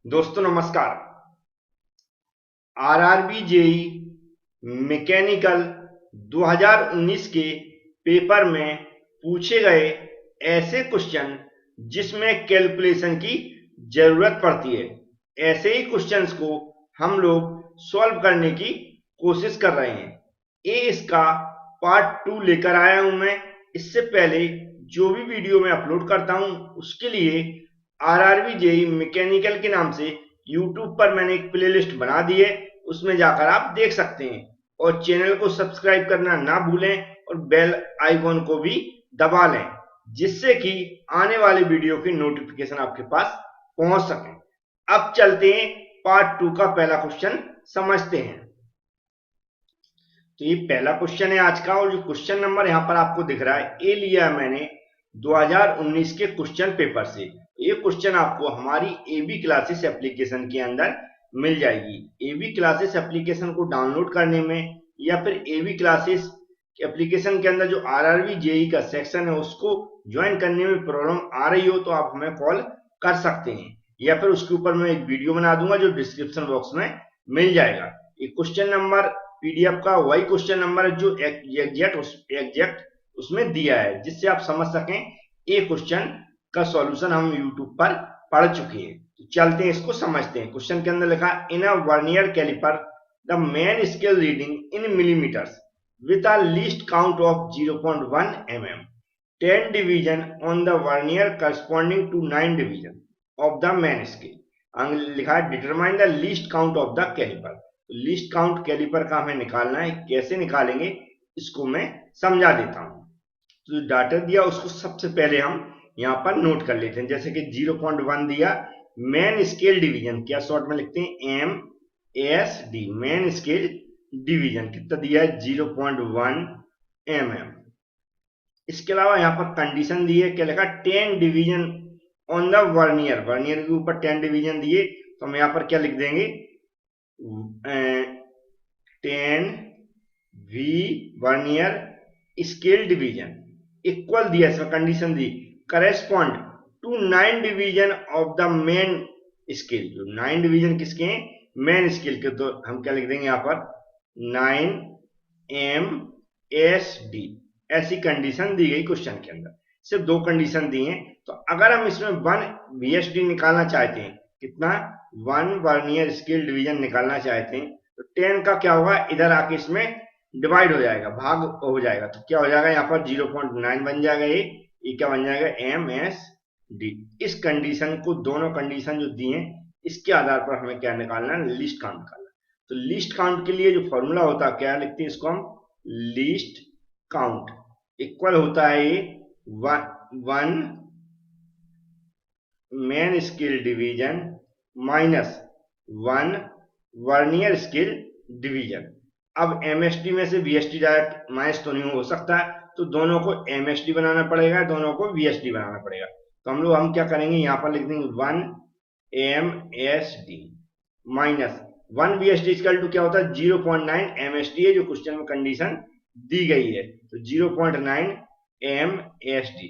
दोस्तों नमस्कार। RRB JE mechanical 2019 के पेपर में पूछे गए ऐसे क्वेश्चन जिसमें कैलकुलेशन की जरूरत पड़ती है, ऐसे ही क्वेश्चंस को हम लोग सॉल्व करने की कोशिश कर रहे हैं। ये इसका पार्ट 2 लेकर आया हूं मैं। इससे पहले जो भी वीडियो मैं अपलोड करता हूं उसके लिए आरआरबी जेई मैकेनिकल के नाम से यूट्यूब पर मैंने एक प्लेलिस्ट बना दी है, उसमें जाकर आप देख सकते हैं। और चैनल को सब्सक्राइब करना ना भूलें और बेल आइकॉन को भी दबा लें, जिससे कि आने वाले वीडियो की नोटिफिकेशन आपके पास पहुंच सके। अब चलते हैं पार्ट 2 का पहला क्वेश्चन समझते हैं। तो ये पहला क्वेश्चन है आज का, और जो क्वेश्चन नंबर यहाँ पर आपको दिख रहा है ये लिया है मैंने 2019 के क्वेश्चन पेपर से। ये क्वेश्चन आपको हमारी एबी क्लासेस एप्लीकेशन के अंदर मिल जाएगी। एबी क्लासेस एप्लीकेशन को डाउनलोड करने में या फिर एबी क्लासेस एप्लीकेशन के अंदर जो आरआरबी जेई का सेक्शन है उसको ज्वाइन करने में प्रॉब्लम आ रही हो तो आप हमें कॉल कर सकते हैं, या फिर उसके ऊपर मैं एक वीडियो बना दूंगा जो डिस्क्रिप्शन बॉक्स में मिल जाएगा। ये क्वेश्चन नंबर पीडीएफ का वही क्वेश्चन नंबर है जो एग्जैक्ट उसमें दिया है, जिससे आप समझ सकें ये क्वेश्चन का सॉल्यूशन हम यूट्यूब पर पढ़ चुके हैं। तो चलते हैं इसको समझते हैं। क्वेश्चन के अंदर लिखा in a vernier calliper the main scale reading in millimetres with a least count of 0.1 mm, 10 division on the vernier corresponding to 9 division of the main scale। लिखा है determine the least count of the caliper. Least count caliper का हमें निकालना है, कैसे निकालेंगे इसको मैं समझा देता हूं। तो डाटा दिया उसको सबसे पहले हम यहाँ पर नोट कर लेते हैं। जैसे कि 0.1 दिया, मेन स्केल डिवीजन क्या शॉर्ट में लिखते हैं MSD, मेन स्केल डिवीजन कितना दिया है 0.1 mm। इसके अलावा यहाँ पर कंडीशन दी है, क्या लिखा 10 division on the vernier, vernier के ऊपर 10 डिवीजन दिए तो हम यहाँ पर क्या लिख देंगे 10 v vernier scale division equal दिया, इसमें कंडीशन दी correspond to 9 division of the main scale. जो 9 डिवीजन किसके हैं मेन स्केल के, तो हम क्या लिख देंगे यहाँ पर 9MSD। ऐसी कंडीशन दी गई क्वेश्चन के अंदर। सिर्फ दो कंडीशन दी हैं। तो अगर हम इसमें 1 VSD निकालना चाहते हैं, कितना 1 वर्नियर स्केल डिवीजन निकालना चाहते हैं, तो 10 का क्या होगा इधर आके इसमें डिवाइड हो जाएगा, भाग हो जाएगा। तो क्या हो जाएगा यहाँ पर 0.9 बन जाएगा, ये क्या बन जाएगा MSD। इस कंडीशन को, दोनों कंडीशन जो दी हैं इसके आधार पर हमें क्या निकालना है लीस्ट काउंट निकालना। तो लीस्ट काउंट के लिए जो फॉर्मूला होता है क्या लिखते हैं इसको हम लीस्ट काउंट इक्वल होता है ये 1 main scale division minus 1 vernier scale division. अब MSD में से VSD डायरेक्ट माइनस तो नहीं हो सकता है, तो दोनों को MSD बनाना पड़ेगा, दोनों को VSD बनाना पड़ेगा। तो हम क्या करेंगे यहाँ पर लिख देंगे 1 MSD minus 1 VSD equal to क्या होता है 0.9 MSD है, जो क्वेश्चन में कंडीशन दी गई है। तो 0.9 MSD।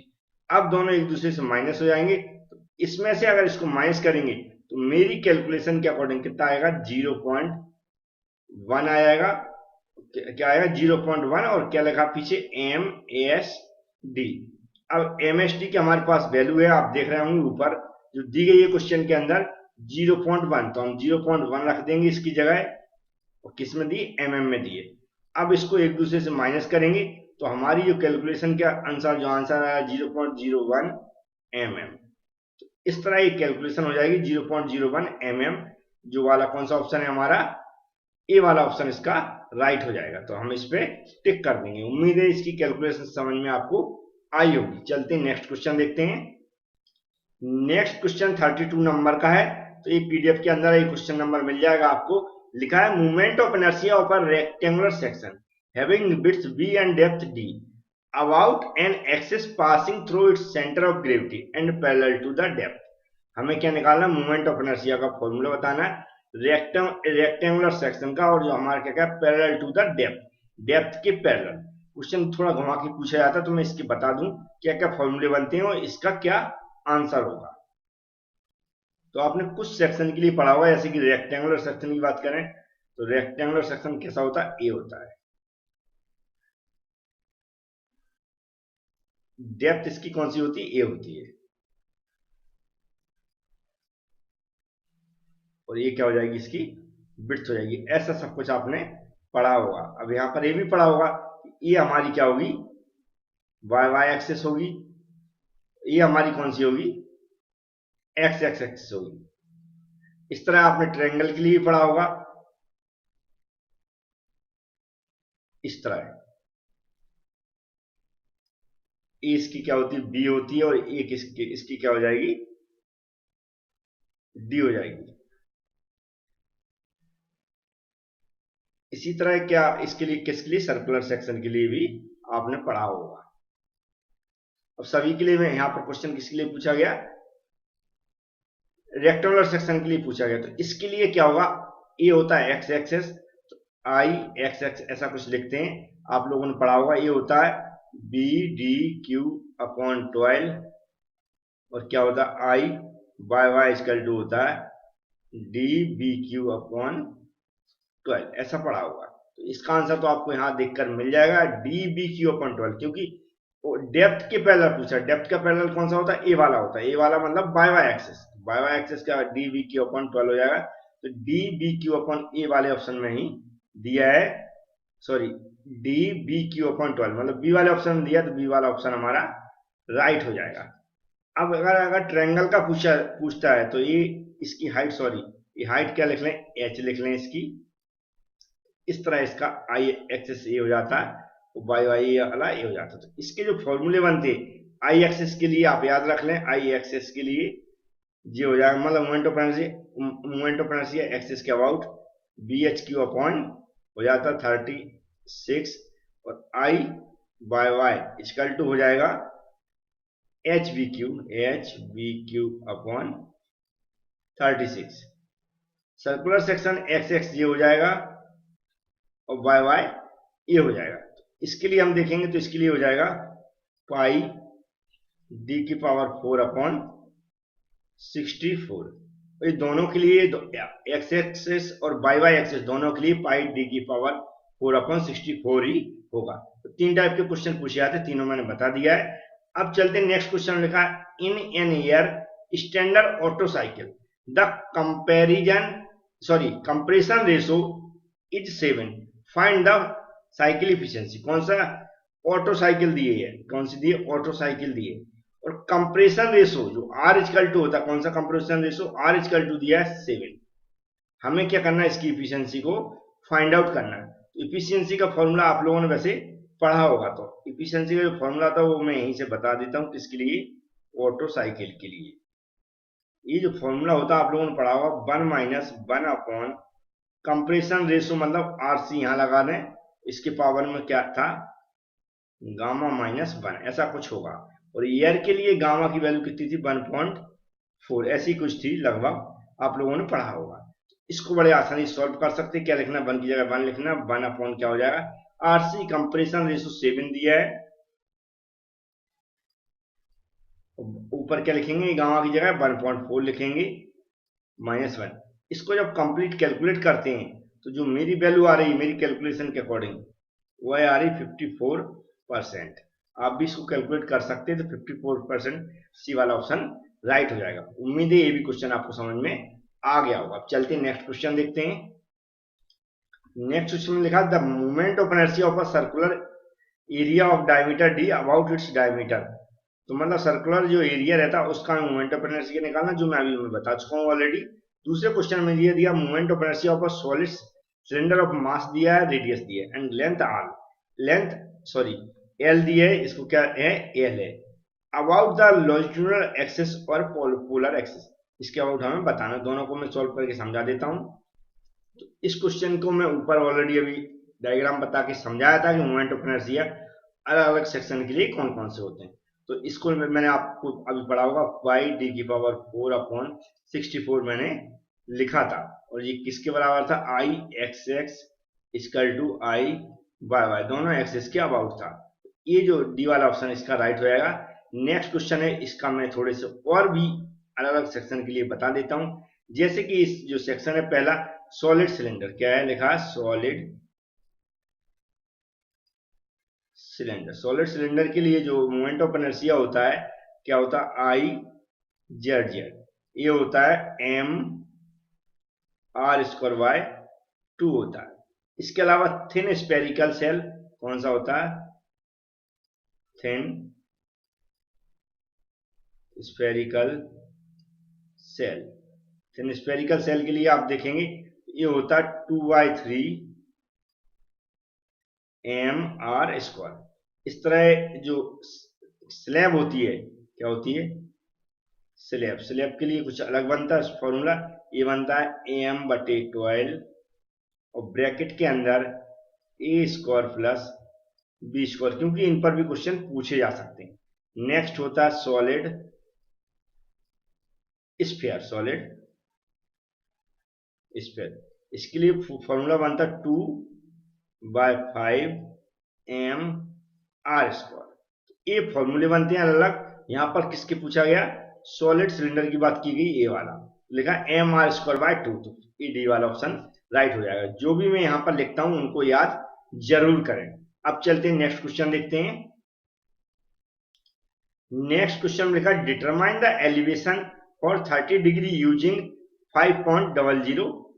अब दोनों एक दूसरे से माइनस हो जाएंगे, तो इसमें से अगर इसको माइनस करेंगे तो मेरी कैलकुलेशन के अकॉर्डिंग कितना आएगा 0.1 आएगा। क्या आएगा 0.1 और क्या लिखा पीछे MSD। अब MSD की हमारे पास वैल्यू है, आप देख रहे होंगे ऊपर जो दी गई है क्वेश्चन के अंदर 0.1, तो हम 0.1 रख देंगे इसकी जगह, और किस में दी mm में दिए। अब इसको एक दूसरे से माइनस करेंगे तो हमारी जो कैलकुलेशन के अनुसार जो आंसर आया 0.01 mm। तो इस तरह ये कैलकुलेशन हो जाएगी 0.01 mm। जो वाला कौन सा ऑप्शन है हमारा ए वाला ऑप्शन इसका राइट हो जाएगा। तो हम इस पे टिक कर देंगे। उम्मीद है इसकी कैलकुलेशन समझ में आपको आई होगी। चलते हैं नेक्स्ट क्वेश्चन देखते हैं। नेक्स्ट क्वेश्चन 32 नंबर का है। तो ये पीडीएफ के अंदर ये क्वेश्चन नंबर मिल जाएगा आपको। लिखा है movement of inertia of a rectangular section having width b and depth d about an axis passing through its center of gravity and parallel to the depth। हमें क्या निकालना, मूवमेंट ऑफ इनर्शिया का formula बताना है rectangular section का, और जो हमारा क्या parallel to the depth, depth के पैरेलल। क्वेश्चन थोड़ा घुमा के पूछा जाता है तो मैं इसकी बता दूं क्या क्या फॉर्मूले बनते हैं और इसका क्या आंसर होगा। तो आपने कुछ सेक्शन के लिए पढ़ा होगा, जैसे कि रेक्टेंगुलर सेक्शन की बात करें तो रेक्टेंगुलर सेक्शन कैसा होता है, ए होता है। डेप्थ इसकी कौन सी होती है, ए होती है। और ये क्या हो जाएगी, इसकी विड्थ हो जाएगी। ऐसा सब कुछ आपने पढ़ा होगा। अब यहाँ पर ये भी पढ़ा होगा, ये हमारी क्या होगी, वाई वाई एक्सिस होगी, ये हमारी कौन सी होगी, एक्स एक्स एक्सिस होगी। इस तरह आपने ट्रायंगल के लिए भी पढ़ा होगा, इस तरह है। ए इसकी क्या होती है, बी होती है, और एक इसकी क्या हो जाएगी, डी हो जाएगी। इसी तरह क्या इसके लिए, किसके लिए, सर्कुलर सेक्शन के लिए भी आपने पढ़ा होगा। अब सभी के लिए मैं यहाँ पर क्वेश्चन किसके लिए पूछा गया, रेक्टेंगुलर सेक्शन के लिए पूछा गया। तो इसके लिए क्या होगा, ये होता है एक्स एक्सेस, आई एक्स एक्स ऐसा कुछ लिखते हैं, आप लोगों ने पढ़ा होगा। ये होता है बी डी क्यू अपॉन 12, और क्या होता है आई वाई वाई इक्वल टू होता है डी बी क्यू अपॉन 12, ऐसा पढ़ा होगा। तो इसका आंसर तो आपको यहाँ देखकर मिल जाएगा, डी बी क्यू अपॉन 12, क्योंकि डेप्थ के पैरेलल पूछा। डेप्थ का पैरेलल कौन सा होता है, ए वाला होता है। ए वाला मतलब y y axis, y y axis का डी बी क्यू अपॉन 12 हो जाएगा। तो d b cube upon A वाले ऑप्शन में ही दिया है, sorry d b cube upon 12 मतलब बी वाले ऑप्शन में दिया, तो बी वाला ऑप्शन हमारा राइट हो जाएगा। अब अगर ट्रायंगल का पूछता है, तो ये इसकी हाइट, सॉरी ये हाइट क्या लिख लें, एच लिख लें इसकी। इस तरह इसका आई एक्सिस ए हो जाता है, वाई वाई वाला ए हो जाता है। तो इसके जो फॉर्मूले बनते आई एक्सिस के लिए आप याद रख लें, आई एक्सिस के लिए ये हो जाएगा, मतलब मोमेंट ऑफ इनर्शिया एक्सिस के about b h cube upon हो जाता है 36, और I by y equal to हो जाएगा h b cube upon 36। Circular section x x ये हो जाएगा, और वाई वाई ये हो जाएगा। तो इसके लिए हम देखेंगे, तो इसके लिए हो जाएगा पाई डी की पावर 4 अपॉन 64। ये दोनों के लिए एक्स एक्सेस और वाई वाई एक्सेस दोनों के लिए पाई डी की पावर 4 अपॉन 64 ही होगा। तो तीन टाइप के क्वेश्चन पूछे जाते हैं, तीनों मैंने बता दिया है। अब चलते हैं नेक्स्ट क्वेश्चन, लिखा है in an year standard auto cycle the compression ratio is 7, find the cycle efficiency. कौन सा ऑटो साइकिल दिए है, कौन सी दिए, ऑटो साइकिल दिए, और कंप्रेशन रेशो जो आर इक्वल टू होता है, कौन सा compression ratio, r equal to दिया है 7। हमें क्या करना है, इसकी इफिशियंसी को फाइंड आउट करना है। तो इफिशियंसी का फॉर्मूला आप लोगों ने वैसे पढ़ा होगा, तो इफिशियंसी का जो फॉर्मूला था वो मैं यहीं से बता देता हूँ, किसके लिए, ऑटो साइकिल के लिए। ये जो फॉर्मूला होता है आप लोगों ने पढ़ा होगा, 1 माइनस 1 अपॉन कंप्रेशन रेशो, मतलब आरसी यहाँ लगा दें, इसके पावर में क्या था, गामा माइनस 1 ऐसा कुछ होगा। और ईयर के लिए गामा की वैल्यू कितनी थी, 1.4 ऐसी कुछ थी लगभग, आप लोगों ने पढ़ा होगा। इसको बड़े आसानी से सॉल्व कर सकते हैं। क्या लिखना, 1 की जगह 1 लिखना, 1 अपॉन क्या हो जाएगा, आरसी कंप्रेशन रेशो 7 दिया है, ऊपर क्या लिखेंगे, गामा की जगह 1.4 लिखेंगे, -1। इसको जब कंप्लीट कैलकुलेट करते हैं, तो जो मेरी वैल्यू आ रही है मेरी कैलकुलेशन के अकॉर्डिंग, वह आ रही 54%। आप भी इसको कैलकुलेट कर सकते हैं, तो 54% सी वाला ऑप्शन राइट हो जाएगा। उम्मीद है ये भी क्वेश्चन आपको समझ में आ गया होगा। अब चलते हैं नेक्स्ट क्वेश्चन देखते हैं। नेक्स्ट क्वेश्चन में लिखा, the movement of inertia of a circular area of diameter D about its diameter. तो मतलब सर्कुलर जो एरिया रहता है उसका मूवमेंट ऑफ इनर्शिया निकालना, जो मैं अभी बता चुका हूँ ऑलरेडी। दूसरे क्वेश्चन में दिया movement of inertia of a solid cylinder of mass दिया है, रेडियस दिया है, एंड एल दिया है, इसको क्या है, एल है। अबाउट द लॉन्जिट्यूडनल एक्सिस और पोलर एक्सिस, इसके अबाउट हमें बताना। दोनों को मैं सॉल्व करके समझा देता हूँ। तो इस क्वेश्चन को मैं ऊपर ऑलरेडी अभी डायग्राम बता के समझाया था कि मूवमेंट ऑफ इनर्शिया अलग अलग सेक्शन के लिए कौन कौन से होते हैं। तो इसको मैंने आपको अभी पढ़ा होगा, पाई डी की पावर 4 अपॉन 64 मैंने लिखा था, और ये किसके बराबर था, I X X equal to I Y Y, दोनों एक्सिस के अबाउट था। ये जो डी वाला ऑप्शन इसका राइट हो जाएगा। नेक्स्ट क्वेश्चन है, इसका मैं थोड़े से और भी अलग अलग सेक्शन के लिए बता देता हूं। जैसे कि इस जो सेक्शन है पहला, सॉलिड सिलेंडर, क्या है लिखा, सॉलिड सिलेंडर। सॉलिड सिलेंडर के लिए जो मोमेंट ऑफ इनर्शिया होता है, क्या होता है, आई जेड जेड, ये होता है एम आर स्क्वायर बाय 2 होता है। इसके अलावा थिन स्पेरिकल सेल कौन सा होता है, thin spherical shell. Thin spherical shell के लिए आप देखेंगे ये होता है 2/3 एम आर स्क्वायर। इस तरह जो स्लैब होती है, क्या होती है, स्लैब। स्लैब के लिए कुछ अलग बनता है फॉर्मूला, ये बनता है am/12 और ब्रैकेट के अंदर ए स्क्वायर प्लस बी स्क्वायर, क्योंकि इन पर भी क्वेश्चन पूछे जा सकते हैं। नेक्स्ट होता है सॉलिड स्फीयर, सॉलिड स्फीयर। इसके लिए फॉर्मूला बनता है 2/5 एम आर स्क्वायर। ये फॉर्मूले बनते हैं अलग अलग। यहां पर किसके पूछा गया, सॉलिड सिलेंडर की बात की गई, ए वाला लिखा एम आर स्क्वायर बाय 2, तो ये डी वाला ऑप्शन राइट हो जाएगा। जो भी मैं यहां पर लिखता हूं उनको याद जरूर करें। अब चलते हैं नेक्स्ट क्वेश्चन देखते हैं। नेक्स्ट क्वेश्चन लिखा, determine the elevation for 30 degree using 5.00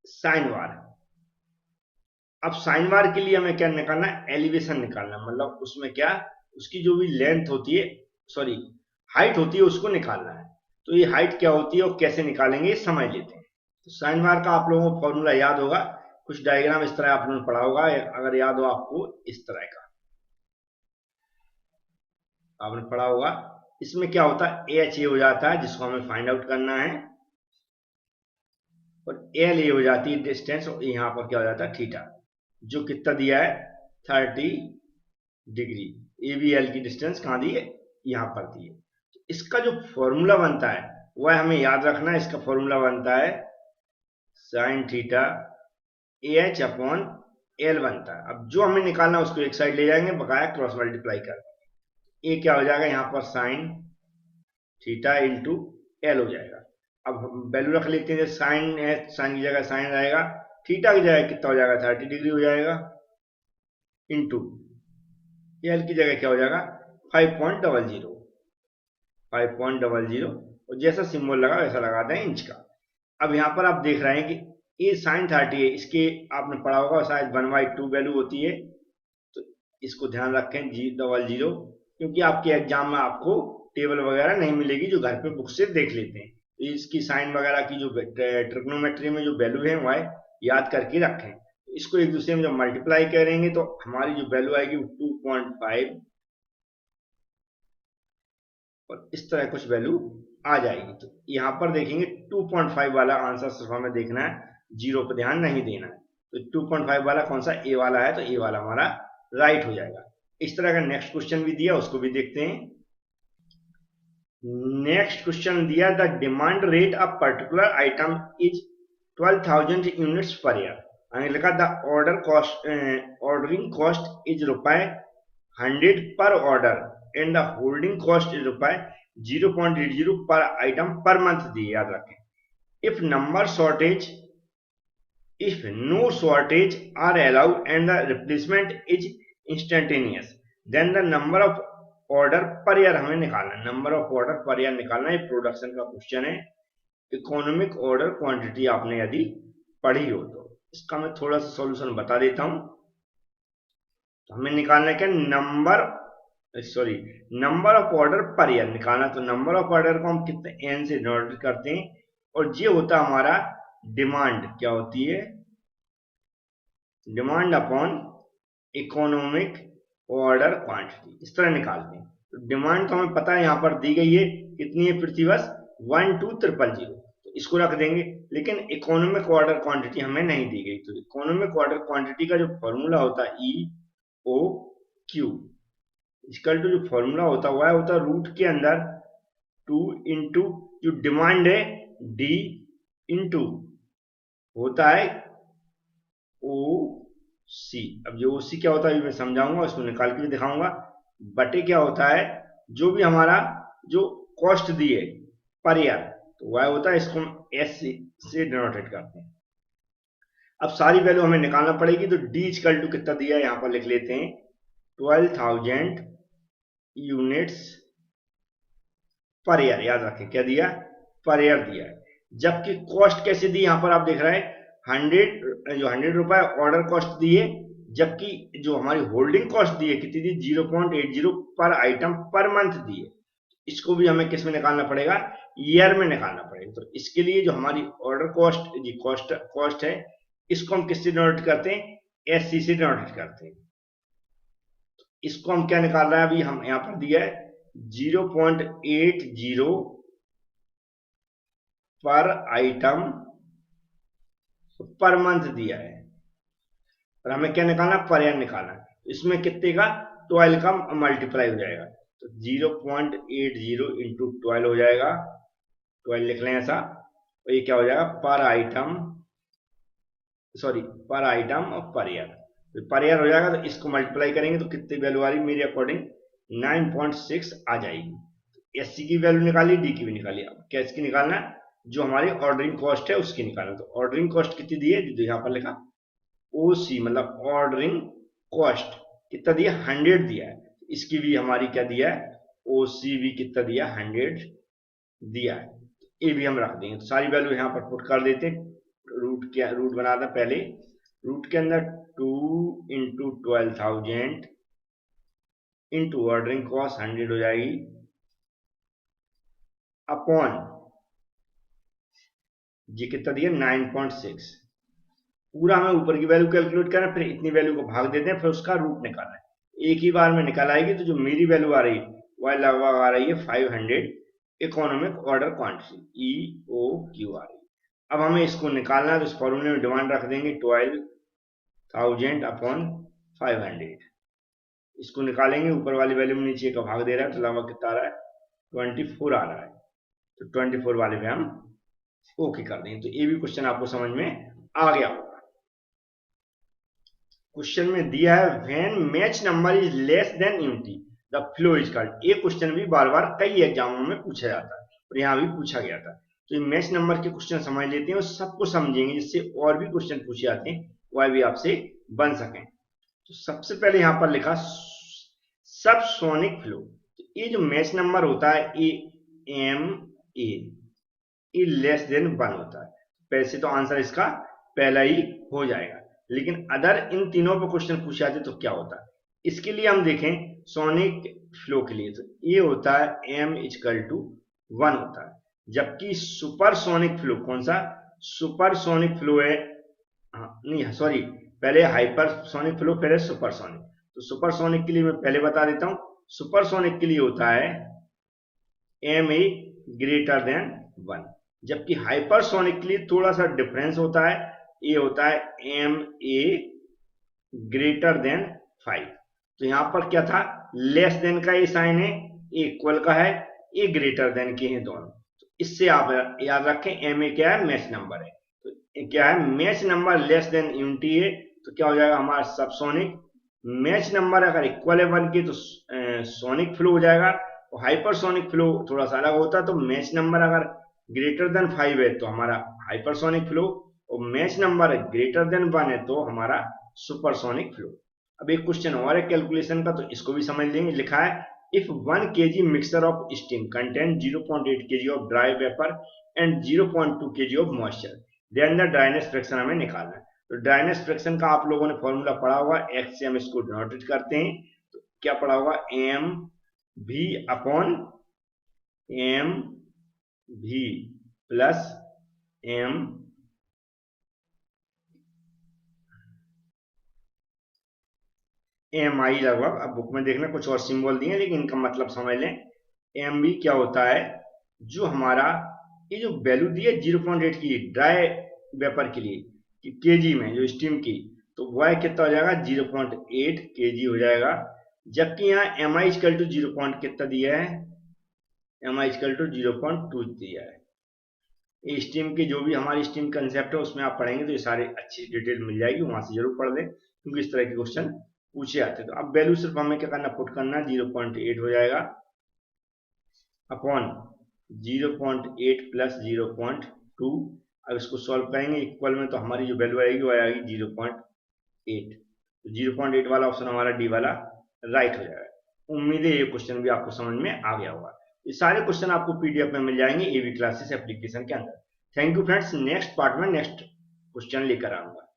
sine bar. अब साइन वार के लिए हमें क्या निकालना है, एलिवेशन निकालना, मतलब उसमें क्या, उसकी जो भी लेंथ होती है, सॉरी हाइट होती है, उसको निकालना है। तो ये हाइट क्या होती है और कैसे निकालेंगे ये समझ लेते हैं। तो साइन वार का आप लोगों को फॉर्मूला याद होगा, कुछ डायग्राम इस तरह आप लोगों ने पढ़ा होगा, अगर याद हो आपको, इस तरह का आपने पढ़ा होगा। इसमें क्या होता है, एच ए हो जाता है जिसको हमें फाइंड आउट करना है, और एल ए हो जाती है डिस्टेंस, और यहाँ पर क्या हो जाता है, थीटा, जो कितना दिया है 30 डिग्री। ए बी एल की डिस्टेंस कहाँ दी है, यहाँ पर दी है। तो इसका जो फॉर्मूला बनता है वह हमें याद रखना है। इसका फॉर्मूला बनता है sine theta H upon L बनता है। अब जो हमें निकालना है उसको एक साइड ले जाएंगे, बकाया क्रॉस मल्टीप्लाई कर, ए क्या हो जाएगा यहाँ पर साइन थीटा इंटू एल हो जाएगा। अब वैल्यू रख लेते हैं, साइन है, साइन की जगह साइन रहेगा, थीटा की जगह कितना हो जाएगा 30 डिग्री हो जाएगा, इंटू एल की जगह क्या हो जाएगा 5.00 और जैसा सिंबल लगा वैसा लगा दें इंच का। अब यहाँ पर आप देख रहे हैं कि ये साइन 30 है, इसके आपने पढ़ा होगा शायद 1/2 वैल्यू होती है, तो इसको ध्यान रखें 00, क्योंकि आपके एग्जाम में आपको टेबल वगैरह नहीं मिलेगी, जो घर पे बुक से देख लेते हैं। तो इसकी साइन वगैरह की जो ट्रिग्नोमेट्री में जो वैल्यू है वह याद करके रखें। इसको एक दूसरे में जब मल्टीप्लाई करेंगे तो हमारी जो वैल्यू आएगी 2.5 और इस तरह कुछ वैल्यू आ जाएगी। तो यहाँ पर देखेंगे 2.5 वाला आंसर सिर्फ हमें देखना है, 0 पर ध्यान नहीं देना है। तो 2.5 वाला कौन सा, ए वाला है, तो ए वाला हमारा राइट हो जाएगा। इस तरह का नेक्स्ट क्वेश्चन भी दिया, उसको भी देखते हैं। नेक्स्ट क्वेश्चन दिया, the demand rate of particular item is 12,000 units per year. लिखा the order cost, ordering cost is ₹100 per order and the holding cost is ₹0.80 per item per month दिए, याद रखें। If number shortage, if no shortage are allowed and the replacement is instantaneous, then the number of order per year हमें निकालना है। Number of order per year निकालना है, production का question है। इकोनॉमिक ऑर्डर क्वांटिटी आपने यदि पढ़ी हो तो इसका मैं थोड़ा सा सॉल्यूशन बता देता हूं। तो हमें निकालना है क्या, number of order per year निकालना। तो नंबर ऑफ ऑर्डर को हम कितने एन से डिनोट करते हैं, और ये होता हमारा डिमांड, क्या होती है, demand upon economic order quantity, इस तरह निकालते हैं। तो डिमांड तो हमें पता है यहाँ पर दी गई है, कितनी है पृथ्वी बस 12,000, तो इसको रख देंगे। लेकिन इकोनॉमिक ऑर्डर क्वांटिटी हमें नहीं दी गई। तो इकोनॉमिक ऑर्डर क्वांटिटी का जो फॉर्मूला होता है EOQ इक्वल टू, जो फॉर्मूला होता है वह होता है रूट के अंदर 2 इंटू जो डिमांड है D इंटू होता है OC। अब जो OC क्या होता है मैं समझाऊंगा, उसको निकाल के भी दिखाऊंगा। बटे क्या होता है, जो भी हमारा जो कॉस्ट दी है पर ईयर, तो वाई होता है, इसको हम एस से डिनोटेट करते हैं। अब सारी वैल्यू हमें निकालना पड़ेगी, तो डी इक्वल टू कितना दिया है यहां पर लिख लेते हैं, 12,000 यूनिट्स पर ईयर। याद रखें क्या दिया, पर ईयर दिया है। जबकि कॉस्ट कैसे दी, यहां पर आप देख रहे हैं 100 रुपए ऑर्डर कॉस्ट दी है, जबकि जो हमारी होल्डिंग कॉस्ट दी है कितनी दी, 0.80 पर आइटम पर मंथ दी है। इसको भी हमें किस में निकालना पड़ेगा, ईयर में निकालना पड़ेगा। तो इसके लिए जो हमारी ऑर्डर कॉस्ट जी कॉस्ट है, इसको हम किससे डिनोट करते हैं, एससी से डिनोट करते हैं। इसको हम क्या निकाल रहे हैं, अभी हम यहां पर दिया है 0.80 पर आइटम पर मंथ दिया है, और हमें क्या निकालना, पर ईयर निकालना है। इसमें कितने का, 12 का मल्टीप्लाई हो जाएगा, तो 0.80 इंटू 12 हो जाएगा, 12 लिख लें ऐसा, और ये क्या हो जाएगा, पर आइटम, सॉरी पर आइटम और पर ईयर, तो पर ईयर हो जाएगा। तो इसको मल्टीप्लाई करेंगे तो कितनी वैल्यू आ रही मेरे अकॉर्डिंग, 9.6 आ जाएगी। एससी की वैल्यू निकाली, डी की भी निकाली। अब क्या इसकी निकालना है, जो हमारी ऑर्डरिंग कॉस्ट है उसकी निकालना। तो ऑर्डरिंग कॉस्ट कितनी दी है, जो यहाँ पर लिखा ओसी, मतलब ऑर्डरिंग कॉस्ट कितना दिया, 100 दिया है। इसकी भी हमारी क्या दिया है, ओसी भी कितना दिया, 100 दिया है। ये भी हम रख देंगे, तो सारी वैल्यू यहाँ पर पुट कर देते हैं। रूट क्या, रूट बनाना पहले, रूट के अंदर 2 इंटू 12,000 इंटू ऑर्डरिंग कॉस्ट 100 हो जाएगी, अपॉन ये कितना दिया, 9.6। पूरा हमें ऊपर की वैल्यू कैलकुलेट करना है, फिर इतनी वैल्यू को भाग देते हैं, फिर उसका रूट निकालना है। एक ही बार में निकाल आएगी, तो जो मेरी वैल्यू आ रही है वह लगभग आ रही है 500 इकोनॉमिक ऑर्डर क्वांटिटी, EOQ आ रही है। अब हमें इसको निकालना है, तो इस फॉर्मूले में डिमांड रख देंगे 12,000 अपॉन 500। इसको निकालेंगे, ऊपर वाली वैल्यू में नीचे का भाग दे रहा है, तो लगभग कितना आ रहा है, 24 आ रहा है। तो 24 वाले में हम ओके कर देंगे। तो ये भी क्वेश्चन आपको समझ में आ गया होगा। क्वेश्चन में दिया है when match number is less than unity the flow is called. ये क्वेश्चन भी बार बार कई एग्जामों में पूछा जाता है, और यहाँ भी पूछा गया था। तो ये मैच नंबर के क्वेश्चन समझ लेते हैं और सबको समझेंगे, जिससे और भी क्वेश्चन पूछे जाते हैं वह भी आपसे बन सकें। तो सबसे पहले यहाँ पर लिखा सब सोनिक फ्लो। तो ये जो मैच नंबर होता है, ये लेस देन 1 होता है। वैसे तो आंसर इसका पहला ही हो जाएगा, लेकिन अदर इन तीनों पर क्वेश्चन पूछे जाते तो क्या होता है। इसके लिए हम देखें सोनिक फ्लो के लिए, तो ये होता है m इक्वल टू 1 होता है। जबकि सुपरसोनिक फ्लो, कौन सा सुपरसोनिक फ्लो है, नहीं सॉरी, पहले हाइपरसोनिक फ्लो फिर है सुपरसोनिक। तो सुपरसोनिक के लिए मैं पहले बता देता हूं, सुपरसोनिक के लिए होता है ma ग्रेटर देन 1, जबकि हाइपरसोनिक के लिए थोड़ा सा डिफरेंस होता है, ये होता है ma ग्रेटर देन 5। तो यहां पर क्या था, लेस देन का ये साइन है, इक्वल का है, ये ग्रेटर देन के हैं दोनों। तो इससे आप याद रखें ma क्या है, मैच नंबर है। तो क्या है, match number less than unity है, तो क्या हो जाएगा हमारा सबसोनिक। मैच नंबर अगर इक्वल है 1 के तो सोनिक फ्लो हो जाएगा, और हाइपरसोनिक फ्लो थोड़ा सा अलग होता है। तो मैच नंबर अगर ग्रेटर देन 5 है तो हमारा हाइपरसोनिक फ्लो, और मैच नंबर ग्रेटर देन 1 है तो हमारा सुपरसोनिक फ्लो। अब एक क्वेश्चन और है कैलकुलेशन का, तो इसको भी समझ लेंगे। लिखा है if 1 kg mixture of steam contain 0.8 kg of dry vapour and 0.2 kg of moisture, then the dryness fraction हमें निकालना है। तो ड्राइनेस फ्रैक्शन का आप लोगों ने फॉर्मूला पढ़ा होगा, x से हम इसको डिनोटेट करते हैं। तो क्या पढ़ा होगा, m v upon m v plus m mi लगभग। अब बुक में देखना कुछ और सिंबल दिए, लेकिन इनका मतलब समझ लें। mv क्या होता है, जो हमारा ये जो वैल्यू दी है 0.8 की ड्राई वेपर के लिए कि केजी में जो स्टीम की, तो वह कितना हो जाएगा, 0.8 kg हो जाएगा। जबकि यहाँ mi इक्वल टू 0. कितना दिया है, mi इक्वल टू 0.2 दिया है। ये स्टीम की जो भी हमारी स्टीम कंसेप्ट है उसमें आप पढ़ेंगे तो ये सारी अच्छी डिटेल मिल जाएगी, वहां से जरूर पढ़ लें, क्योंकि इस तरह के क्वेश्चन पूछे जाते हैं। तो अब वैल्यू सिर्फ हमें क्या करना, पुट करना, 0.8 हो जाएगा अपॉन 0.8 प्लस 0.2। अब इसको सॉल्व करेंगे इक्वल में, तो हमारी जो वैल्यू आएगी वो आएगी 0.8। तो 0.8 वाला ऑप्शन हमारा डी वाला राइट हो जाएगा। उम्मीद है ये क्वेश्चन भी आपको समझ में आ गया होगा। ये सारे क्वेश्चन आपको पीडीएफ में मिल जाएंगे एबी क्लासेस एप्लीकेशन के अंदर। Thank you friends, next part में नेक्स्ट क्वेश्चन लेकर आऊंगा।